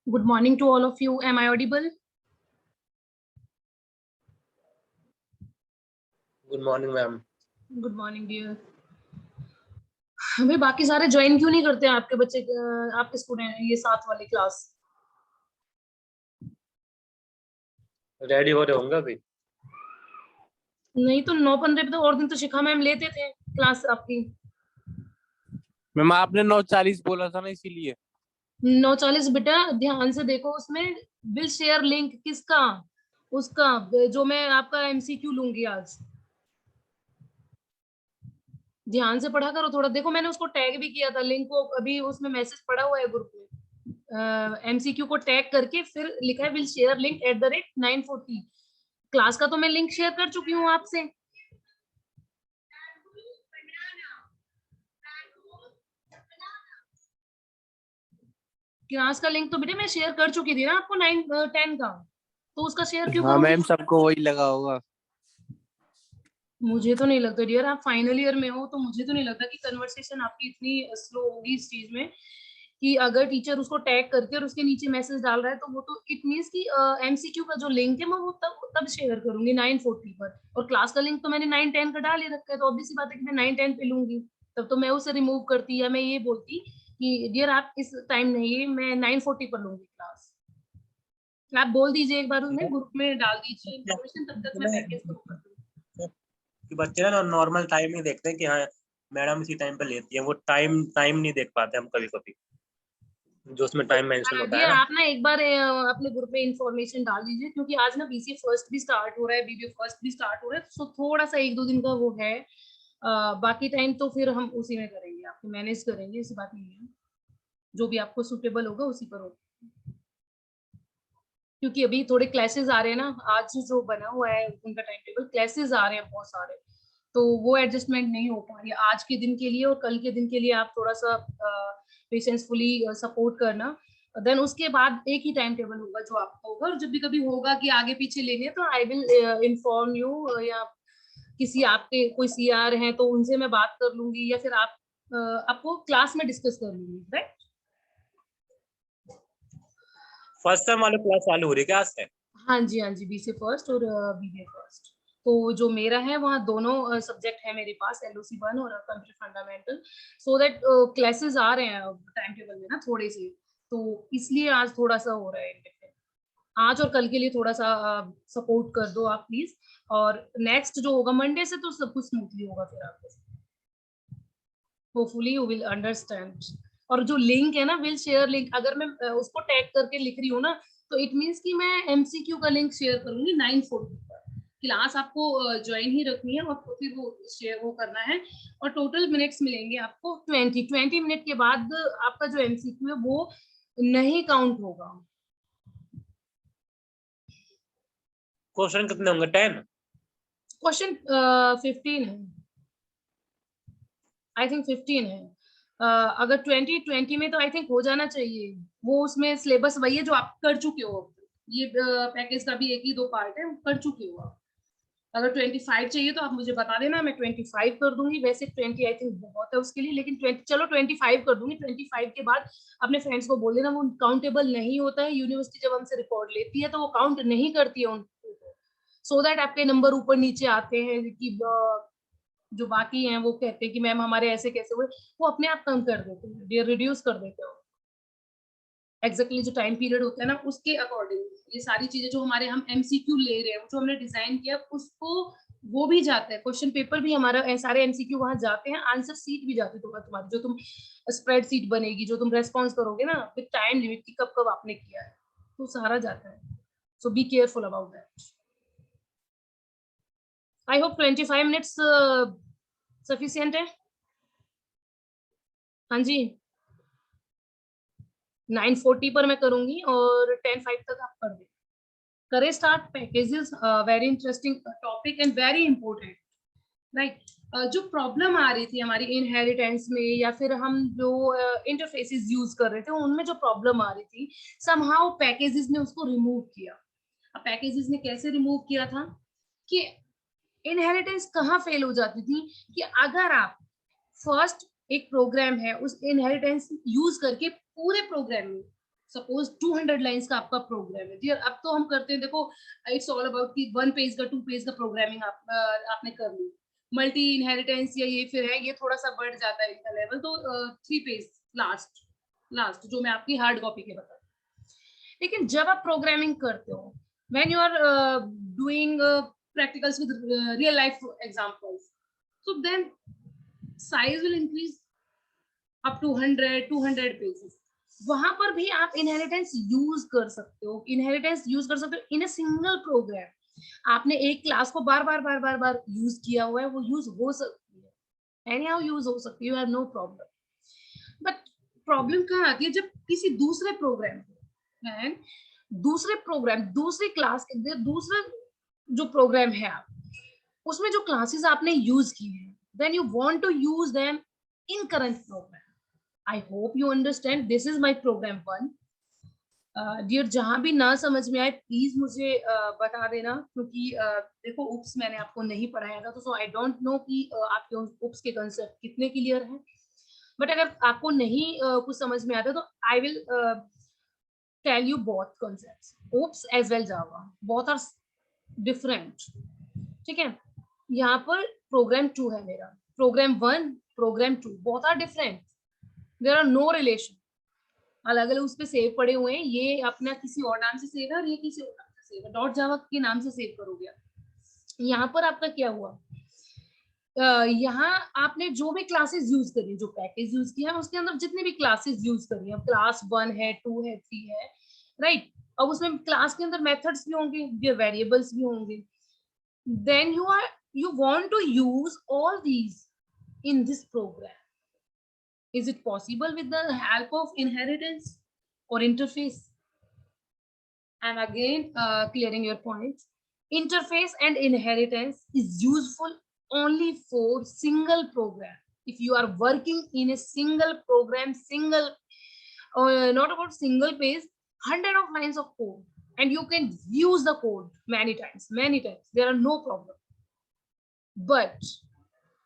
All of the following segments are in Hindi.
Good morning to all of you. Am I audible? Good morning ma'am. Good morning, dear. भाई बाकी सारे ज्वाइन क्यों नहीं करते हैं आपके बच्चे, आपके स्टूडेंट ये 7 वाली क्लास? रेडी हो रहे होंगे अभी। नहीं तो 9:15 पे तो और दिन तो शिखा मैम लेते थे क्लास आपकी। मैम आपने 9:40 बोला था ना, इसीलिए। 9:40 बेटा ध्यान से देखो, उसमें विल शेयर लिंक किसका? उसका जो मैं आपका एमसीक्यू लूंगी आज। ध्यान से पढ़ा करो थोड़ा। देखो मैंने उसको टैग भी किया था लिंक को, अभी उसमें मैसेज पड़ा हुआ है ग्रुप में। एमसीक्यू को टैग करके फिर लिखा है विल शेयर लिंक @9:40। क्लास का तो मैं लिंक शेयर कर चुकी हूँ आपसे। क्लास का लिंक तो बेटा मैं शेयर कर चुकी थी ना आपको 9-10 का, तो उसका शेयर क्यों हाँ करूंगी? मैम, सबको वही लगा होगा। मुझे तो नहीं लगता डियर, आप फाइनल ईयर में हो तो मुझे तो नहीं लगता कि कन्वर्सेशन आपकी इतनी स्लो होगी इस चीज में कि अगर टीचर उसको टैग करके और उसके नीचे मैसेज डाल रहा है तो वो तो इट मींस कि एमसीक्यू का जो लिंक है मैं वो तब शेयर करूंगी 9:40 पर, और क्लास का लिंक तो मैंने 9-10 का डाल ही रखा है, तो ऑब्वियस सी बात है कि मैं 9-10 पे लूंगी। तब तो मैं उसे रिमूव करती या मैं ये बोलती कि डियर आप इस टाइम नहीं, मैं 9:40 पर लूंगी क्लास। आप बोल दीजिए एक बार, उन्हें ग्रुप में डाल दीजिए इन्फॉर्मेशन, तब तक मैं पैकेज को कर दूंगी। कि बच्चे ना नॉर्मल टाइम ही देखते हैं कि हाँ मैडम इसी टाइम पे लेती है, वो टाइम टाइम नहीं देख पाते हम कभी कभी, जो उसमें टाइम मेंशन होता है डियर ना। आप ना एक बार अपने ग्रुप में इंफॉर्मेशन डाल दीजिए, क्योंकि आज ना बीसी फर्स्ट भी स्टार्ट हो रहा है, बीबीए फर्स्ट भी स्टार्ट हो रहा है, सो थोड़ा सा 1-2 दिन का वो है। बाकी टाइम तो फिर हम उसी में करेंगे, आपको मैनेज करेंगे, ऐसी बात नहीं है। जो भी आपको सुटेबल होगा उसी पर होगा, क्योंकि अभी थोड़े क्लासेस आ रहे हैं ना, आज जो बना हुआ है उनका टाइम टेबल, क्लासेस आ रहे हैं बहुत सारे, तो वो एडजस्टमेंट नहीं हो पा रही है आज के दिन के लिए, और कल के दिन के लिए आप थोड़ा सा पेशेंसफुली सपोर्ट करना। देन उसके बाद एक ही टाइम टेबल होगा जो आपका होगा, और जब भी कभी होगा कि आगे पीछे लेने हैं, तो आई विल इन्फॉर्म यू, या किसी आपके कोई सीआर हैं तो उनसे मैं बात कर लूंगी, या फिर आप आपको क्लास में डिस्कस कर लूंगी, राइट? फर्स्ट सेम वाली क्लास चालू हो रही है क्या आज से? हाँ जी, हाँ जी, बीसी फर्स्ट और बीबीए फर्स्ट। तो जो मेरा है वहाँ दोनों सब्जेक्ट है मेरे पास, एलओसी 1 और computer fundamental, so that classes आ रहे हैं टाइम टेबल में ना थोड़े से, तो इसलिए आज थोड़ा सा हो रहा है इंडिफरेंट। आज और कल के लिए थोड़ा सा सपोर्ट कर दो आप प्लीज, और नेक्स्ट जो होगा मंडे से तो सब कुछ स्मूथली होगा फिर आपके, होपफुली यू विल अंडरस्टैंड। और जो लिंक है ना विल शेयर लिंक, अगर मैं उसको टैग करके लिख रही हूँ ना, तो इट मीन्स कि मैं एमसीक्यू का लिंक शेयर करूंगी 9:40 पर। क्लास आपको ज्वाइन ही रखनी है, और फिर वो शेयर वो करना है, और टोटल मिनट्स मिलेंगे आपको 20 मिनट के बाद आपका जो एमसीक्यू है वो नहीं काउंट होगा। क्वेश्चन कितने होंगे? 10? क्वेश्चन 15 है, आई थिंक 15 है। अगर 2020 में तो आई थिंक हो जाना चाहिए, वो उसमें सिलेबस वही है जो आप कर चुके हो। ये पैकेज का भी 1 ही 2 पार्ट है, वो कर चुके हो आप। अगर 25 चाहिए तो आप मुझे बता देना, मैं 25 कर दूंगी। वैसे 20 आई थिंक बहुत है उसके लिए, लेकिन 20 चलो 25 कर दूंगी। 25 के बाद अपने फ्रेंड्स को बोल देना, वो काउंटेबल नहीं होता है, यूनिवर्सिटी जब हमसे रिकॉर्ड लेती है तो वो काउंट नहीं करती है उनको, सो दैट आपके नंबर ऊपर नीचे आते हैं कि जो बाकी हैं वो कहते हैं कि मैम हमारे ऐसे कैसे हुए, वो अपने आप कम कर देते हैं, रिड्यूस कर देते हो। एग्जैक्टली जो टाइम पीरियड होता है ना उसके अकॉर्डिंग ये सारी चीजें जो हमारे हम एमसीक्यू ले रहे हैं, जो हमने डिजाइन किया उसको, वो भी जाता है, क्वेश्चन पेपर भी हमारा, सारे एमसीक्यू वहां जाते हैं, आंसर सीट भी जाती है तुम्हारी, जो तुम स्प्रेड सीट बनेगी, जो तुम रेस्पॉन्स करोगे ना विद टाइम लिमिट की कब कब आपने किया है, तो सारा जाता है। So be careful about that. I hope 25 minutes sufficient है। हाँ जी, 9:40 पर मैं करूंगी और 10:05 तक आप कर दे करें start. Packages very interesting topic and very important, right? जो प्रॉब्लम आ रही थी हमारी इनहेरिटेंस में, या फिर हम जो इंटरफेसेस यूज कर रहे थे उनमें जो प्रॉब्लम आ रही थी, समहाउ पैकेजेस ने उसको रिमूव किया। अब पैकेजेस ने कैसे रिमूव किया था कि इनहेरिटेंस कहाँ फेल हो जाती थी कि अगर आप फर्स्ट एक प्रोग्राम है उस इनहेरिटेंस यूज करके पूरे प्रोग्राम में सपोज 200 लाइंस का आपका प्रोग्राम है डियर, अब तो हम करते हैं, देखो इट्स ऑल अबाउट कि 1 पेज का 2 पेज का प्रोग्रामिंग आपने कर ली। मल्टी इनहेरिटेंस या ये फिर है, ये थोड़ा सा बढ़ जाता है इनका लेवल, तो 3 पेज लास्ट जो मैं आपकी हार्ड कॉपी के बता। लेकिन जब आप प्रोग्रामिंग करते हो, when you are doing practicals with real life examples, so then size will increase up to 100-200 पेजेस। वहां पर भी आप इनहेरिटेंस यूज कर सकते हो, इन अ सिंगल प्रोग्राम। आपने एक क्लास को बार बार यूज किया हुआ है, वो यूज हो सकती है, एनी हाउ यूज हो सकती है, you have no problem. But problem कहाँ आती है, जब किसी दूसरे प्रोग्राम दूसरी क्लास के दूसरा जो प्रोग्राम है आप उसमें जो क्लासेस आपने यूज की है, then you want to use them in current program. I hope you understand, this is my program 1. Dear जहां भी ना समझ में आए प्लीज मुझे बता देना, क्योंकि देखो उप्स मैंने आपको नहीं पढ़ाया था, तो सो आई डोंट नो कि आपके उप्स के कंसेप्ट कितने क्लियर हैं। बट अगर आपको नहीं कुछ समझ में आता तो I will tell you both concepts, oops as well java, both are different, ठीक है। यहाँ पर प्रोग्राम 2 है मेरा, programme 1, programme 2 both are different, there are no relation, अलग अलग उस पे सेव पड़े हुए हैं, ये अपना किसी और नाम से सेव है और ये किसी और नाम से सेव है, डॉट जावा के नाम से सेव करोगे आप। यहाँ पर आपका क्या हुआ, यहाँ आपने जो भी क्लासेस यूज करी, जो पैकेज यूज किया है उसके अंदर जितनी भी क्लासेस यूज करी है, क्लास 1 है, 2 है, 3 है, राइट। अब उसमें क्लास के अंदर मेथड्स भी होंगे, वेरिएबल्स भी होंगे, then you want to use all these in this program. Is it possible with the help of inheritance or interface? And again, clearing your point, interface and inheritance is useful only for single program. If you are working in a single program, not about single page, 100 of lines of code, and you can use the code many times, there are no problem. But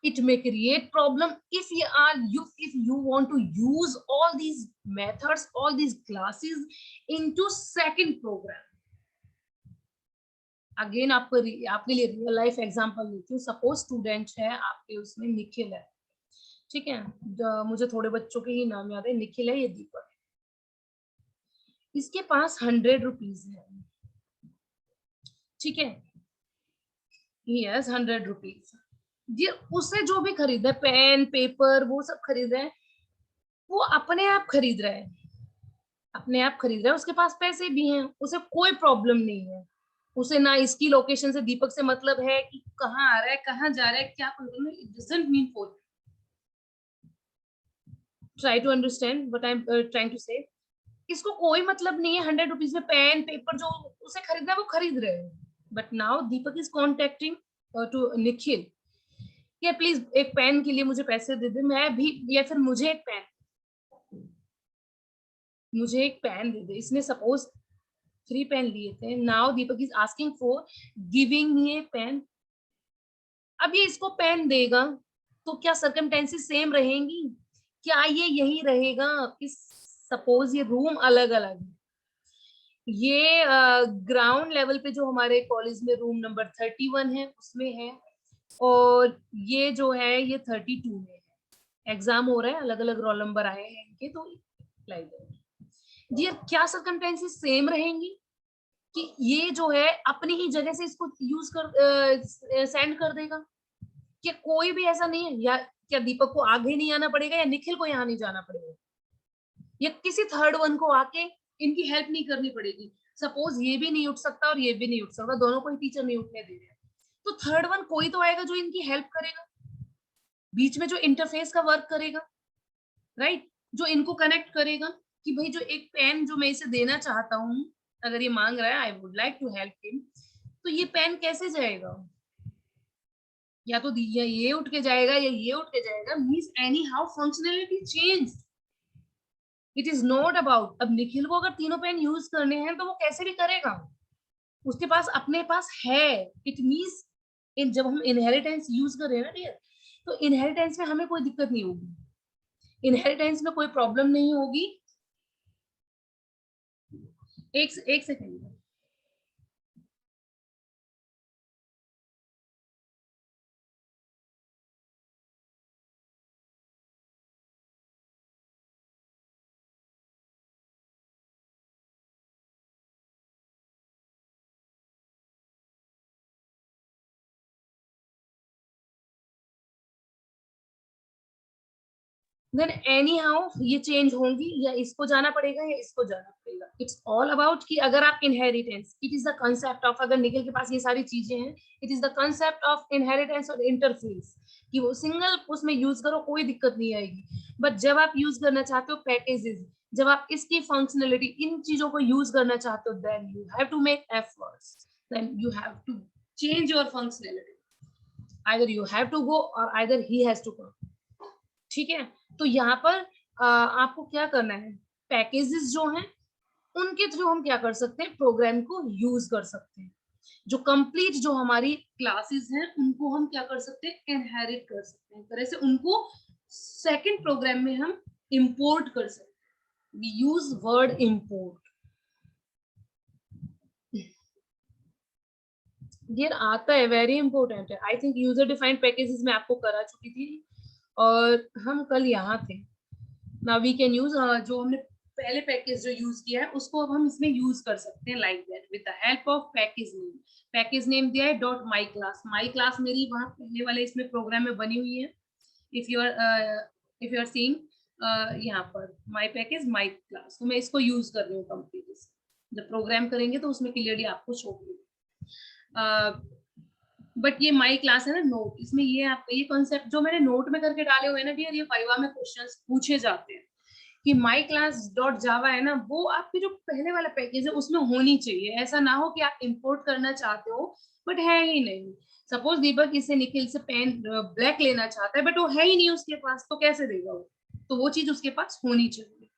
it may create problem if you want to use all these methods, all these classes into second program. Again आपके लिए रियल लाइफ एग्जांपल लेती हूँ। सपोज स्टूडेंट है आपके, उसमें निखिल है, ठीक है, मुझे थोड़े बच्चों के ही नाम याद है, निखिल है, ये दीपक है, इसके पास 100 रुपीज है, ठीक है, यस 100 रुपीज। ये उसे जो भी खरीदा, पेन पेपर वो सब खरीद रहे हैं, वो अपने आप खरीद रहा है, उसके पास पैसे भी हैं, उसे कोई प्रॉब्लम नहीं है, उसे ना इसकी लोकेशन से दीपक से मतलब है कि कहाँ आ रहा है, कहाँ जा रहा है, क्या प्रॉब्लम है, it doesn't mean for. Try to understand what I am trying to say. इसको कोई मतलब नहीं है 100 रुपीज में पेन पेपर जो उसे खरीदना है वो खरीद रहे हैं। But now Deepak is contacting to Nikhil, या प्लीज एक पेन के लिए मुझे पैसे दे दे, मैं भी, या फिर मुझे एक पेन दे दे। इसने सपोज 3 पेन लिए थे, now Deepak is asking for giving me a pen. अब ये इसको पेन देगा तो क्या सर्कमस्टेंसेस सेम रहेंगी, क्या ये यही रहेगा? इस सपोज ये रूम अलग अलग है, ये ग्राउंड लेवल पे जो हमारे कॉलेज में रूम नंबर 31 है उसमें है, और ये जो है ये 32 में है। एग्जाम हो रहा है, अलग अलग रोल नंबर आए हैं इनके, तो ये क्या सर्कमस्टेंसेस सेम रहेंगी कि ये जो है अपनी ही जगह से इसको यूज कर सेंड कर देगा? क्या कोई भी ऐसा नहीं है? या क्या दीपक को आगे नहीं आना पड़ेगा, या निखिल को यहाँ नहीं जाना पड़ेगा, या किसी थर्ड वन को आके इनकी हेल्प नहीं करनी पड़ेगी? सपोज ये भी नहीं उठ सकता और ये भी नहीं उठ सकता, दोनों को ही टीचर नहीं उठने दे रहे, तो थर्ड वन कोई तो आएगा जो इनकी हेल्प करेगा, बीच में जो इंटरफेस का वर्क करेगा, राइट, जो इनको कनेक्ट करेगा कि भाई जो एक पेन जो मैं इसे देना चाहता हूँ, अगर ये मांग रहा है I would like to help him, तो ये पेन कैसे जाएगा? या तो ये उठ के जाएगा या ये उठ के जाएगा, means any how functionality change. It is not about, अब निखिल को अगर तीनों पेन यूज करने हैं तो वो कैसे भी करेगा, उसके पास अपने पास है। इट मींस जब हम इनहेरिटेंस यूज कर रहे हैं ना डियर, तो इनहेरिटेंस में हमें कोई दिक्कत नहीं होगी, इनहेरिटेंस में कोई प्रॉब्लम नहीं होगी एक सेकेंड। देन एनी हाउ ये चेंज होंगी, या इसको जाना पड़ेगा या इसको जाना पड़ेगा। इट्स ऑल अबाउट कि अगर आप inheritance, it is the concept of, अगर निखिल के पास ये सारी चीजें हैं, it is the concept of inheritance और इंटरफेस, कि वो सिंगल उसमें यूज करो, कोई दिक्कत नहीं आएगी। बट जब आप यूज करना चाहते हो पैकेजेस, जब आप इसकी फंक्शनलिटी, इन चीजों को यूज करना चाहते हो, then you have to make efforts, then you have to change your functionality, either you have to go और either he has to come. ठीक है, तो यहाँ पर आपको क्या करना है, पैकेजेस जो हैं उनके थ्रू हम क्या कर सकते हैं, प्रोग्राम को यूज कर सकते हैं। जो कंप्लीट जो हमारी क्लासेस हैं उनको हम क्या कर सकते हैं, इनहेरिट कर सकते हैं, एक तरह से उनको सेकंड प्रोग्राम में हम इंपोर्ट कर सकते हैं। We use word import. ये आता है, वेरी इंपॉर्टेंट है। I think user defined packages में आपको करा चुकी थी और हम कल यहाँ थे। नाउ वी कैन यूज, जो हमने पहले पैकेज जो यूज किया है उसको अब हम इसमें यूज कर सकते हैं, like that, with the help of package name. Package name दिया है dot my class. My class मेरी वहां पहले वाले इसमें प्रोग्राम में बनी हुई है। इफ यू आर सीइंग यहाँ पर माई पैकेज माई क्लास, तो मैं इसको यूज कर रही हूँ कंप्लीटली। जब प्रोग्राम करेंगे तो उसमें क्लियरली आपको शो होगी। बट ये माई क्लास है ना नोट, इसमें ये आप ये कॉन्सेप्ट जो मैंने नोट में करके डाले हुए हैं ना डियर, ये वाइवा में क्वेश्चंस पूछे जाते हैं कि माई क्लास डॉट जावा है ना, वो आपके जो पहले वाला पैकेज है उसमें होनी चाहिए। ऐसा ना हो कि आप इंपोर्ट करना चाहते हो बट है ही नहीं। सपोज दीपक इससे निखिल से पेन ब्लैक लेना चाहता है बट वो है ही नहीं उसके पास, तो कैसे देगा वो? तो वो चीज उसके पास होनी चाहिए।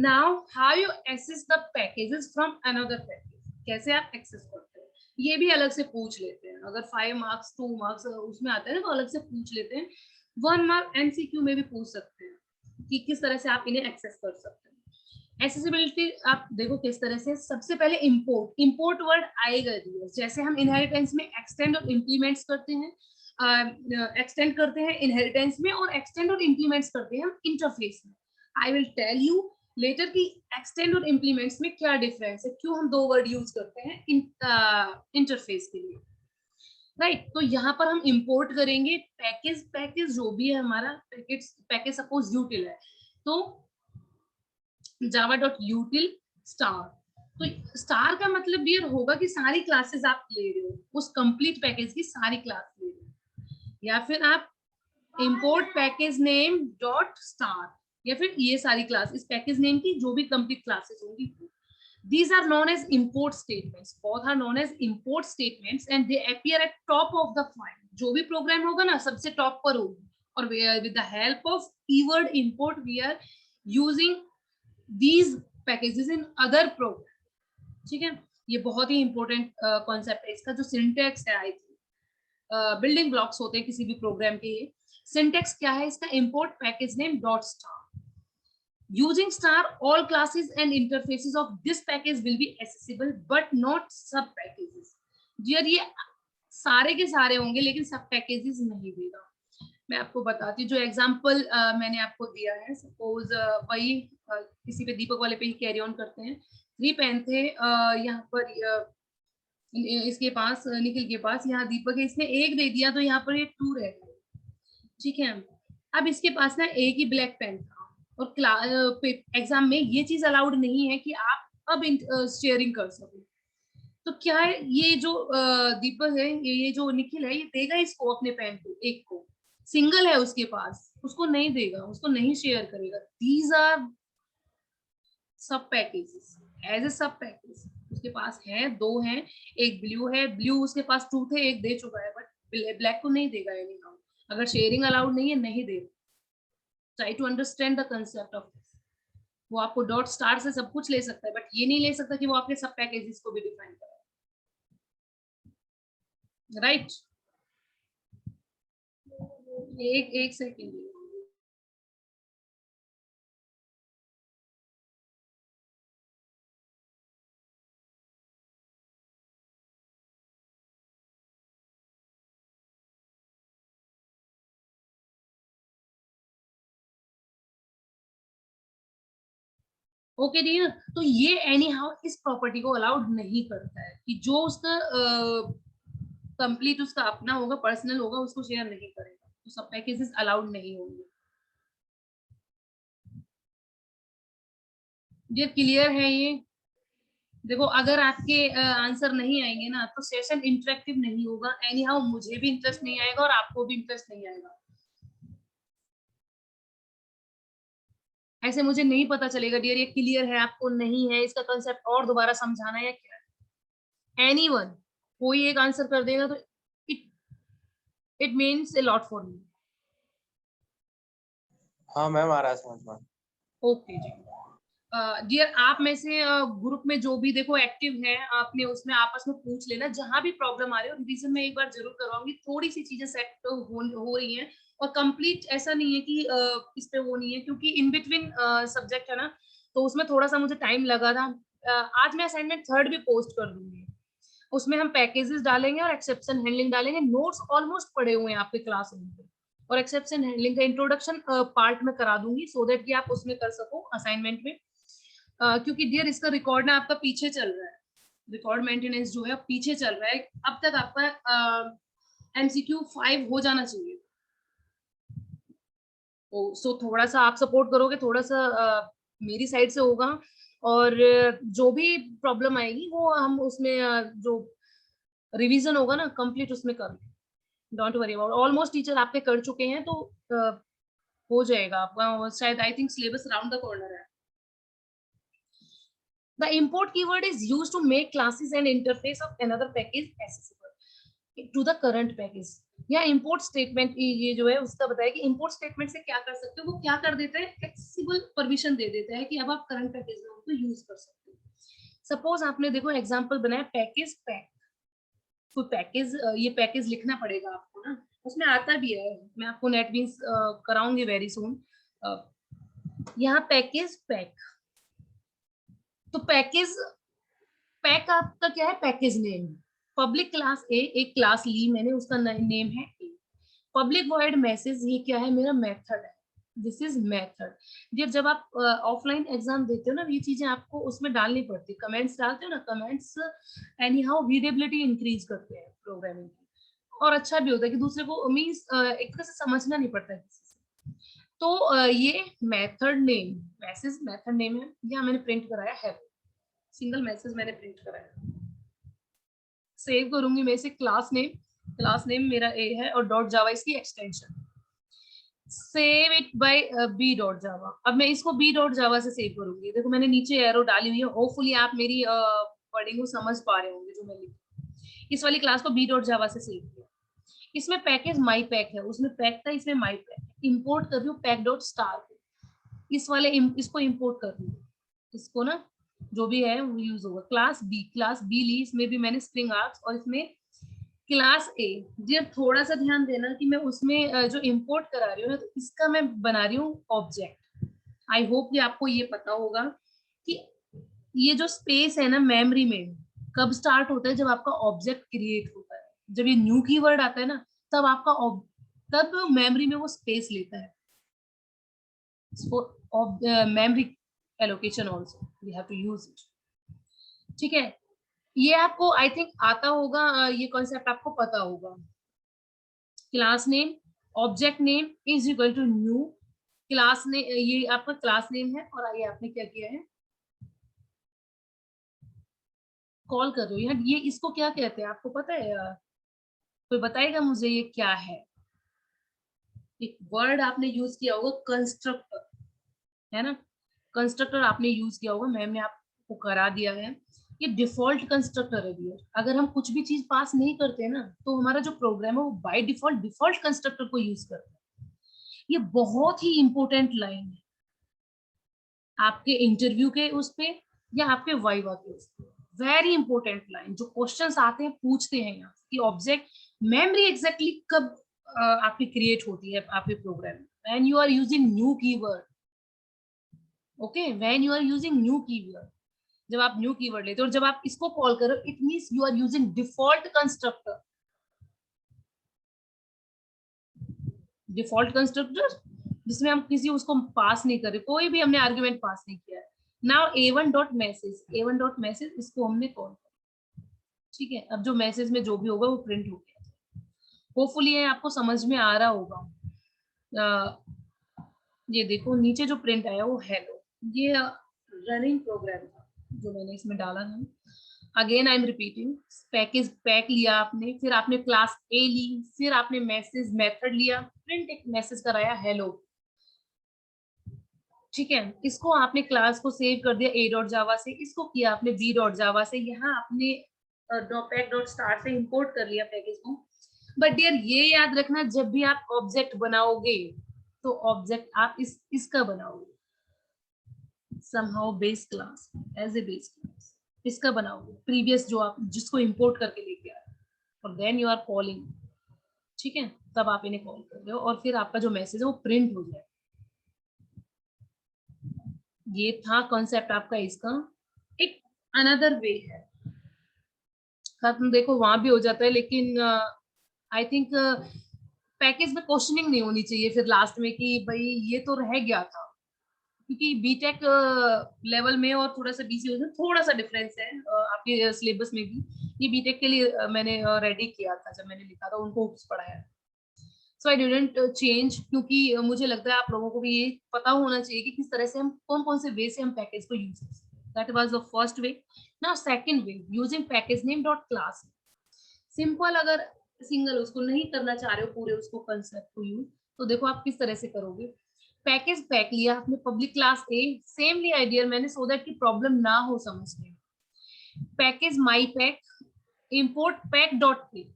Now how you access the packages from another package, कैसे आप एक्सेस करते हो ये भी अलग से पूछ लेते हैं। अगर 5 मार्क्स 2 मार्क्स उसमें आते हैं ना, तो अलग से पूछ लेते हैं। 1 मार्क एमसीक्यू में भी पूछ सकते हैं कि किस तरह से आप इन्हें एक्सेस कर सकते हैं। एक्सेसिबिलिटी आप देखो किस तरह से, सबसे पहले इंपोर्ट वर्ड आएगा। जैसे हम इनहेरिटेंस में एक्सटेंड और इम्प्लीमेंट्स करते हैं, एक्सटेंड करते हैं इनहेरिटेंस में, और एक्सटेंड और इम्प्लीमेंट्स करते हैं हम इंटरफेस में। I will tell you later की एक्सटेंड और इम्प्लीमेंट्स में क्या डिफरेंस है, क्यों हम 2 वर्ड यूज करते हैं इंटरफेस के लिए, राइट। तो यहाँ पर हम इंपोर्ट करेंगे पैकेज जो भी है हमारा पैकेज सपोज यूटिल है, तो java.util स्टार। तो स्टार का मतलब ये होगा कि सारी क्लासेस आप ले रहे हो, उस कंप्लीट पैकेज की सारी क्लास ले रहे हो। या फिर आप import package name dot star, या फिर ये सारी क्लास इस पैकेज नेम की जो भी कंप्लीट क्लासेस होंगी। These are known as import statements. Both are known as import statements and they appear at top of the file. जो भी प्रोग्राम होगा ना सबसे टॉप पर होगी, और with the help of keyword import we are using these packages in other program. ठीक है, ये बहुत ही इंपॉर्टेंट कॉन्सेप्ट है। इसका जो सिंटेक्स है, आई थिंक बिल्डिंग ब्लॉक्स होते हैं किसी भी प्रोग्राम के। ये सिंटेक्स क्या है इसका, import package name dot star. Using star, all classes and interfaces of this package will be accessible, but not sub packages. Dear, ये सारे के सारे होंगे लेकिन सब पैकेजेस नहीं देगा। मैं आपको बताती हूँ, जो एग्जांपल मैंने आपको दिया है, सपोज वही किसी पे दीपक वाले पे ही कैरी ऑन करते हैं। 3 पेन थे यहाँ पर इसके पास, निखिल के पास, यहाँ दीपक है, इसने 1 दे दिया तो यहाँ पर ये 2 रह गए। ठीक है, अब इसके पास ना एक ही ब्लैक पेन था और एग्जाम में ये चीज अलाउड नहीं है कि आप अब शेयरिंग कर सको। तो क्या है, ये जो दीपक है, ये जो निखिल है, ये देगा इसको अपने पेन को, एक को सिंगल है उसके पास, उसको नहीं देगा, उसको नहीं शेयर करेगा। दीज आर सब पैकेजेस एज ए सब पैकेज। उसके पास है 2 हैं, एक ब्लू है, ब्लू उसके पास 2 थे, एक दे चुका है, बट ब्लैक को नहीं देगा एनी हाउ। अगर शेयरिंग अलाउड नहीं है, नहीं देगा। Try to understand the concept of this. वो आपको डॉट स्टार से सब कुछ ले सकता है, बट ये नहीं ले सकता कि वो आपके सब पैकेजेस को भी डिफाइन करे, राइट। एक सेकेंड। ओके डियर, तो ये एनी हाउ इस प्रॉपर्टी को अलाउड नहीं करता है कि जो उसका कंप्लीट उसका अपना होगा, पर्सनल होगा, उसको शेयर नहीं करेगा, तो सब पैकेजेस अलाउड नहीं होंगे। ये क्लियर है ये? देखो अगर आपके आंसर नहीं आएंगे ना तो सेशन इंटरेक्टिव नहीं होगा, एनी हाउ मुझे भी इंटरेस्ट नहीं आएगा और आपको भी इंटरेस्ट नहीं आएगा। ऐसे मुझे नहीं पता चलेगा डियर ये क्लियर है आपको नहीं है, इसका कंसेप्ट और दोबारा समझाना है क्या है। एनीवन कोई एक आंसर कर देगा तो it it means a lot for me. हाँ मैम आ रहा है समझ में। ओके जी। डियर आप में से ग्रुप में जो भी देखो एक्टिव है, आपने उसमें आपस में पूछ लेना, जहां भी प्रॉब्लम आ रही हो रिवीजन में एक बार जरूर करवाऊंगी, थोड़ी सी चीजें सेट हो रही हैं और कंप्लीट ऐसा नहीं है कि इस पे वो नहीं है, क्योंकि इन बिटवीन सब्जेक्ट है ना, तो उसमें थोड़ा सा मुझे टाइम लगा था। आज मैं असाइनमेंट 3rd भी पोस्ट कर दूंगी, उसमें हम पैकेजेस डालेंगे और एक्सेप्शन हैंडलिंग डालेंगे। नोट्स ऑलमोस्ट पड़े हुए हैं आपके क्लासरूम पे, और एक्सेप्शन हैंडलिंग का इंट्रोडक्शन पार्ट में करा दूंगी सो दैट कि आप उसमें कर सको असाइनमेंट में। क्योंकि डियर इसका रिकॉर्ड ना आपका पीछे चल रहा है, रिकॉर्ड मेंटेनेंस जो है पीछे चल रहा है। अब तक आपका MCQ 5 हो जाना चाहिए, तो सो थोड़ा सा आप सपोर्ट करोगे, थोड़ा सा मेरी साइड से होगा, और जो भी प्रॉब्लम आएगी वो हम उसमें जो रिवीजन होगा ना कंप्लीट उसमें कर, don't worry about, almost teacher आपके कर चुके हैं, तो हो जाएगा आपका, शायद I think syllabus round the corner है। The import keyword is used to make classes and interface of another package accessible to the current package। या import statement ये जो है उसका बताया कि import statement से क्या कर सकते हो, वो क्या कर देता है, accessible permission दे देता है कि अब आप current package में उनको यूज कर सकते हो। सपोज आपने देखो एग्जांपल बनाया पैकेज पैक, कोई पैकेज, ये पैकेज लिखना पड़ेगा आपको ना, उसमें आता भी है, मैं आपको नेटबीन्स कराऊंगी वेरी सून। यहाँ पैकेज पैक, तो पैकेज पैक आपका क्या है, पैकेज नेम। पब्लिक क्लास ए, एक क्लास ली मैंने, उसका नेम है ए। पब्लिक वॉइड मैसेज, ये क्या है, मेरा मेथड है, दिस इज मेथड। जब आप ऑफलाइन एग्जाम देते हो ना, ये चीजें आपको उसमें डालनी पड़ती है, कमेंट्स डालते हो ना, comments any how readability increase करते हैं प्रोग्रामिंग की, और अच्छा भी होता है कि दूसरे को मीन्स एक तरह से समझना नहीं पड़ता है किसी से। तो ये method name, message method name है, यहाँ मैंने प्रिंट कराया है, सिंगल मैसेज मैंने प्रिंट कराया। सेव करूंगी मैं इसे, क्लास नेम मेरा ए है और डॉट जावा इसकी extension. Save it by B dot Java. अब मैं इसको बी डॉट जावा से सेव करूंगी, देखो मैंने नीचे एरो डाली हुई है, होपफुली आप मेरी वर्डिंग को समझ पा रहे होंगे जो मैं लिखी। इस वाली क्लास को बी डॉट जावा से सेव किया। इसमें पैकेज माई पैक है, उसमें पैक था, इसमें माई पैक। इंपोर्ट कर रही हूँ पैक डॉट स्टार, इस वाले इसको इंपोर्ट कर रही हूँ, इसको ना जो भी है वो यूज होगा। क्लास बी ली, इसमें भी मैंने स्प्रिंग आर्क्स, और इसमें क्लास ए। जी थोड़ा सा ध्यान देना कि मैं उसमें जो इंपोर्ट करा रही हूँ ना, तो इसका मैं बना रही हूँ ऑब्जेक्ट। आई होप कि आपको ये पता होगा कि ये जो स्पेस है ना मेमोरी में, कब स्टार्ट होता है, जब आपका ऑब्जेक्ट क्रिएट होता है, जब ये न्यू कीवर्ड आता है ना, तब आपका तब मेमोरी में वो स्पेस लेता है। Memory allocation also we have to use it. ठीक है, ये आपको आई थिंक आता होगा, ये कॉन्सेप्ट आपको पता होगा। Class name, object name is equal to new class ने, ये आपका क्लास नेम है, और आइए आपने क्या किया है, कॉल कर रहे हो यार, ये इसको क्या कहते हैं आपको पता है यार? कोई बताएगा मुझे ये क्या है? एक वर्ड आपने यूज किया होगा, कंस्ट्रक्टर, है ना, कंस्ट्रक्टर आपने यूज किया होगा, मैम ने आपको करा दिया है। ये डिफॉल्ट कंस्ट्रक्टर है डियर। अगर हम कुछ भी चीज पास नहीं करते ना, तो हमारा जो प्रोग्राम है वो बाय डिफॉल्ट कंस्ट्रक्टर को यूज करता है। ये बहुत ही इंपॉर्टेंट लाइन है आपके इंटरव्यू के उस पे या आपके वाइवा के उस पे, वेरी इंपॉर्टेंट लाइन, जो क्वेश्चंस आते हैं पूछते हैं यहाँ कि ऑब्जेक्ट मेमोरी एग्जैक्टली कब आपकी क्रिएट होती है आपके प्रोग्राम में, when you are using new keyword. Okay, when you are using new keyword, जब आप न्यू कीवर्ड लेते हो, और जब आप इसको कॉल करो, it means you are using default constructor. Default constructor जिसमें हम किसी उसको पास नहीं कर रहे, कोई भी हमने आर्गुमेंट पास नहीं किया है, नाउ a1.message इसको हमने कॉल किया, ठीक है। अब जो मैसेज में जो भी होगा वो प्रिंट हो गया। होपफुली ये आपको समझ में आ रहा होगा। ये देखो नीचे जो प्रिंट आया वो हेलो, ये रनिंग प्रोग्राम था जो मैंने इसमें डाला था। Again I am repeating, package pack लिया आपने, फिर आपने क्लास ए ली, फिर आपने मैसेज मेथड लिया, प्रिंट एक मैसेज कराया हेलो, ठीक है। इसको आपने क्लास को सेव कर दिया a.java से, इसको किया आपने b.java से, यहाँ आपने pack.star से इंपोर्ट कर लिया पैकेज को। बट डियर ये याद रखना, जब भी आप ऑब्जेक्ट बनाओगे तो ऑब्जेक्ट आप इसका बनाओगे, somehow base class, as a base class इसका बनाओगे, प्रीवियस जो आप जिसको इंपोर्ट करके लेके आए, और देन यू आर कॉलिंग, ठीक है। तब आप इन्हें कॉल कर रहे हो और फिर आपका जो मैसेज है वो प्रिंट हो जाए। ये था कॉन्सेप्ट आपका इसका। एक अनदर वे है, खत्म देखो वहां भी हो जाता है, लेकिन आई थिंक पैकेज में क्वेश्चनिंग नहीं होनी चाहिए फिर लास्ट में कि भाई ये तो रह गया था, क्योंकि बीटेक लेवल में और थोड़ा सा बीसीओ में थोड़ा सा डिफरेंस है। आपके सिलेबस में भी ये बीटेक के लिए मैंने रेडी किया था, जब मैंने लिखा था उनको पढ़ाया, सो आई डिडंट चेंज, क्योंकि मुझे लगता है आप लोगों को भी ये पता होना चाहिए कि किस तरह से हम कौन कौन से वे से हम पैकेज को यूज कर सकते हैं। That was the first way. Now second way, using package name dot class. Simple, अगर सिंगल उसको नहीं करना चाह रहे हो पूरे उसको कंसेप्ट को यूज, तो देखो आप किस तरह से करोगे। पैकेज पैक लिया आपने पब्लिक क्लास ए, सेमली आइडिया मैंने, सो दैट की प्रॉब्लम ना हो समझने। Package my pack, import pack dot A,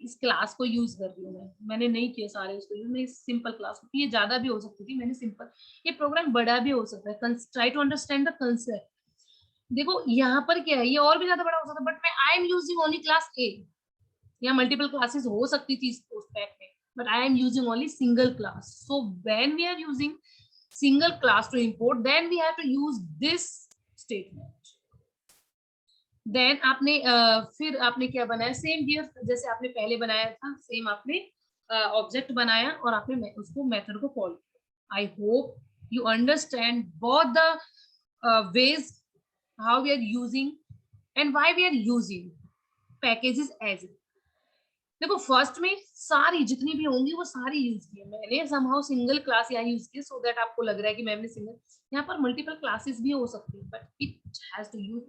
इस क्लास को यूज कर रही हूँ मैंने नहीं किया सारे उसको यूज, मैं सिंपल क्लास, ये ज्यादा भी हो सकती थी, मैंने सिंपल, ये प्रोग्राम बड़ा भी हो सकता है, try to understand the concept. देखो यहाँ पर क्या है, ये और भी ज्यादा बड़ा हो सकता है, बट मैं I am using only class ए, या मल्टीपल क्लासेस हो सकती थी उस पैक में, but I am using only single class. So when we are using single class to import, then we have to use this statement. Then आपने फिर आपने क्या बनाया, सेम डियर जैसे आपने पहले बनाया था, सेम आपने ऑब्जेक्ट बनाया और आपने उसको मेथड को कॉल किया। I hope you understand both the ways how we are using and why we are using packages as it. देखो फर्स्ट में सारी जितनी भी होंगी वो सारी यूज की है मैंने, समहाउ सिंगल क्लास यहाँ यूज की, सो दैट आपको लग रहा है कि मैंने सिंगल, यहाँ पर मल्टीपल क्लासेस भी हो सकती है, but it has to use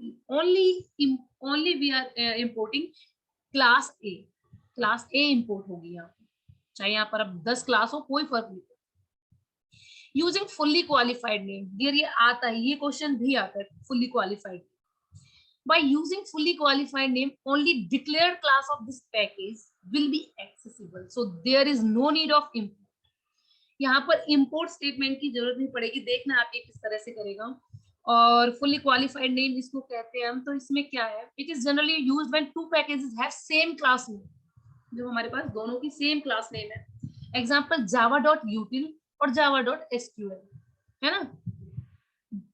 only we are importing class A, class A import होगी यहाँ पर, चाहे यहाँ पर अब 10 क्लास हो कोई फर्क नहीं। Using fully qualified name, dear ये आता है, ये क्वेश्चन भी आता है, fully qualified. By using fully qualified name, only declared class of this package will be accessible. So there is no need of import. यहाँ पर import statement की जरूरत नहीं पड़ेगी, देखना आप ये किस तरह से करेगा। और fully qualified name इसको कहते हैं हम, तो इसमें क्या है, it is generally used when two packages have same class name, जो हमारे पास दोनों की same class name है। Example java.util और java.sql, है ना।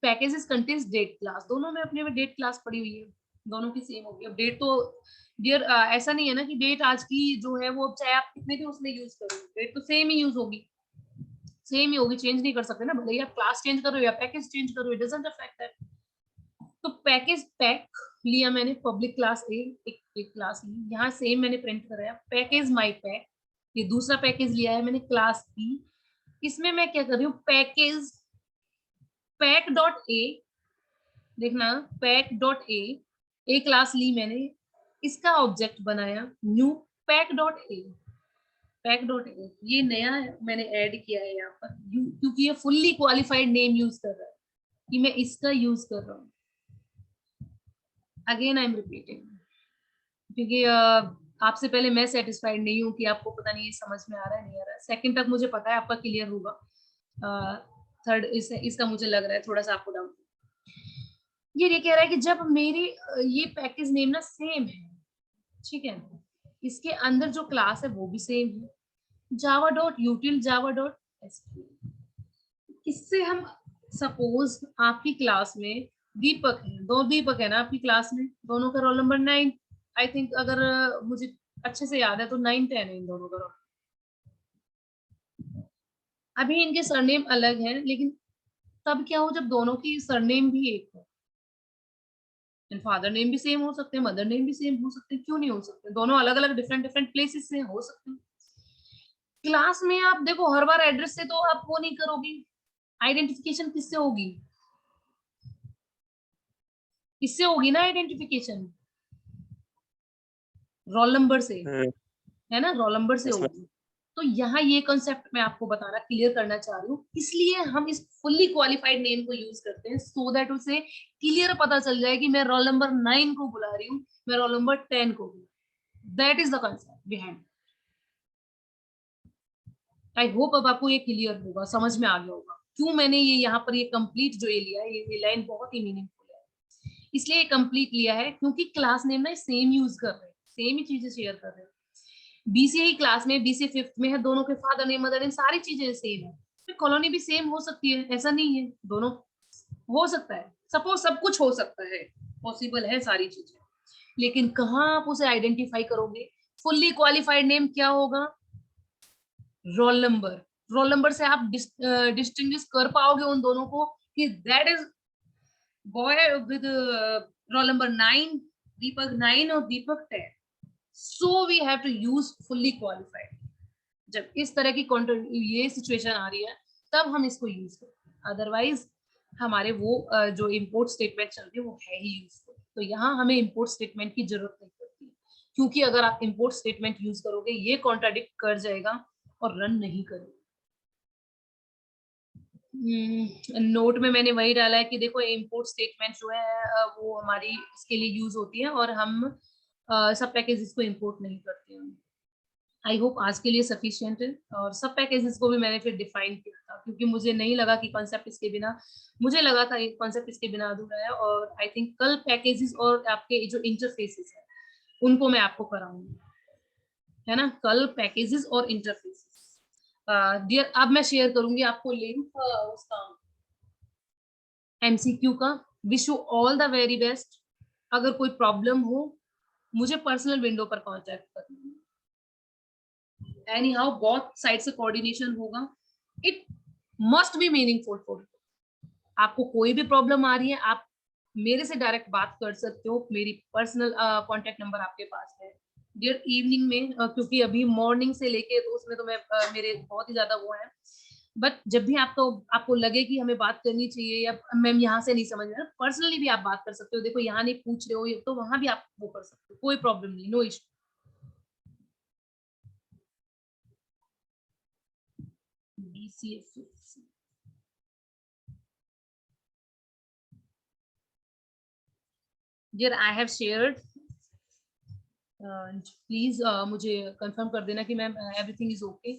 पैकेजेस कंटेन्स डेट क्लास, दोनों में अपने में डेट क्लास पड़ी हुई है, दोनों की सेम होगी। अब डेट तो डियर ऐसा नहीं है ना कि डेट आज की जो है वो चाहे आप कितने भी उसमें यूज करो, डेट तो सेम ही यूज होगी, सेम ही होगी, चेंज नहीं कर सकते ना, भले ही आप क्लास चेंज करो या पैकेज चेंज करो, इट डजंट अफेक्ट दैट। तो पैकेज पैक लिया मैंने पब्लिक क्लास ए, एक क्लास ली, यहाँ सेम मैंने प्रिंट कराया। पैकेज माई पैक, ये दूसरा पैकेज लिया है मैंने क्लास बी, इसमें मैं क्या कर रही हूँ, पैकेज पैक डॉट ए, देखना पैक डॉट ए क्लास ली मैंने, इसका ऑब्जेक्ट बनाया new pack dot A, pack dot A, ये नया मैंने ऐड किया है यहाँ पर, क्योंकि ये फुल्ली क्वालिफाइड नेम यूज कर रहा है कि मैं इसका यूज कर रहा हूँ। अगेन आई एम रिपीटिंग, क्योंकि आपसे पहले मैं सेटिस्फाइड नहीं हूँ कि आपको पता नहीं ये समझ में आ रहा है नहीं आ रहा है। सेकंड तक मुझे पता है आपका क्लियर होगा, थर्ड इसका मुझे लग रहा है थोड़ा सा आपको डाउट। ये कह रहा है कि जब मेरी ये पैकेज नेम ना सेम है, ठीक है, इसके अंदर जो क्लास है वो भी सेम है, java.util java.sql, इससे हम सपोज आपकी क्लास में दीपक है, दो दीपक है ना आपकी क्लास में, दोनों का रोल नंबर 9, आई थिंक अगर मुझे अच्छे से याद है तो 9 10 है इन दोनों का रोल। अभी इनके सरनेम अलग है, लेकिन तब क्या हो जब दोनों की सरनेम भी एक हो, एंड फादर नेम भी सेम हो सकते हैं, मदर नेम भी सेम हो सकते हैं, क्यों नहीं हो सकते, दोनों अलग अलग डिफरेंट डिफरेंट प्लेसेस से हो सकते हैं। क्लास में आप देखो हर बार एड्रेस से तो आप वो नहीं करोगे, आइडेंटिफिकेशन किससे होगी, किससे होगी ना आइडेंटिफिकेशन, रोल नंबर से, है ना, रोल नंबर से Yes, ma'am. होगी। तो यहाँ ये कंसेप्ट मैं आपको बताना क्लियर करना चाह रही हूँ, इसलिए हम इस फुल्ली क्वालिफाइड नेम को यूज करते हैं, सो दैट उसे क्लियर पता चल जाए कि मैं रोल नंबर 9 को बुला रही हूँ, मैं रोल नंबर 10 को बुला, that is the concept behind. I hope अब आपको ये क्लियर होगा, समझ में आ गया होगा क्यों मैंने ये यहाँ पर ये कंप्लीट जो ये लिया है, ये लाइन बहुत ही मीनिंगफुल है, इसलिए ये कंप्लीट लिया है क्योंकि क्लास नेम ना सेम यूज कर रहे हैं, सेम ही चीजें शेयर कर रहे हैं। बीसीए ही क्लास में, बीसीए 5th में है, दोनों के फादर नेम मदर नेम सारी चीजें सेम है, फिर कॉलोनी भी सेम हो सकती है, ऐसा नहीं है, दोनों हो सकता है, सपोज सब कुछ हो सकता है, पॉसिबल है सारी चीजें, लेकिन कहाँ आप उसे आइडेंटिफाई करोगे। फुल्ली क्वालिफाइड नेम क्या होगा, रोल नंबर, रोल नंबर से आप डिस्टिंग्विश कर पाओगे उन दोनों को कि that is boy with roll number 9, Deepak 9 और Deepak 10, so we have to use fully qualified. जब इस तरह की ये सिचुएशन आ रही है तब हम इसको यूज करते हैं, अदरवाइज हमारे वो जो इम्पोर्ट स्टेटमेंट चल रही है वो है ही यूजफुल, तो यहाँ हमें इम्पोर्ट स्टेटमेंट की जरूरत नहीं पड़ती, क्योंकि अगर आप इम्पोर्ट स्टेटमेंट यूज करोगे ये कॉन्ट्राडिक्ट कर जाएगा और रन नहीं करेगा। नोट में मैंने वही डाला है कि देखो इम्पोर्ट स्टेटमेंट जो है वो हमारी इसके लिए यूज होती है और हम सब पैकेजेस को इम्पोर्ट नहीं करते हैं। आई होप आज के लिए सफिशिएंट है, और सब पैकेजेस को भी मैंने फिर डिफाइन किया था क्योंकि मुझे नहीं लगा कि कॉन्सेप्ट इसके बिना, मुझे लगा था कॉन्सेप्ट इसके बिना अधूरा है, और आई थिंक कल पैकेजेस और आपके जो इंटरफेसेस है उनको मैं आपको कराऊंगी, है ना, कल पैकेजेस और इंटरफेसेस। डियर अब मैं शेयर करूंगी आपको लिंक उसका एमसीक्यू का। Wish you all the very best, अगर कोई प्रॉब्लम हो मुझे पर्सनल विंडो पर कांटेक्ट करना, एनी हाउ बोथ साइड से कोऑर्डिनेशन होगा, it must be meaningful for you. आपको कोई भी प्रॉब्लम आ रही है आप मेरे से डायरेक्ट बात कर सकते हो, मेरी पर्सनल कांटेक्ट नंबर आपके पास है। डियर इवनिंग में क्योंकि अभी मॉर्निंग से लेके तो उसमें तो मैं मेरे बहुत ही ज्यादा वो है, बट जब भी आपको लगे कि हमें बात करनी चाहिए या मैम यहाँ से नहीं समझ रहा, पर्सनली भी आप बात कर सकते हो, देखो यहाँ नहीं पूछ रहे हो तो वहां भी आप वो कर सकते हो, कोई प्रॉब्लम नहीं, no issue. BCF dear I have shared, please मुझे कंफर्म कर देना कि मैम एवरीथिंग इज ओके।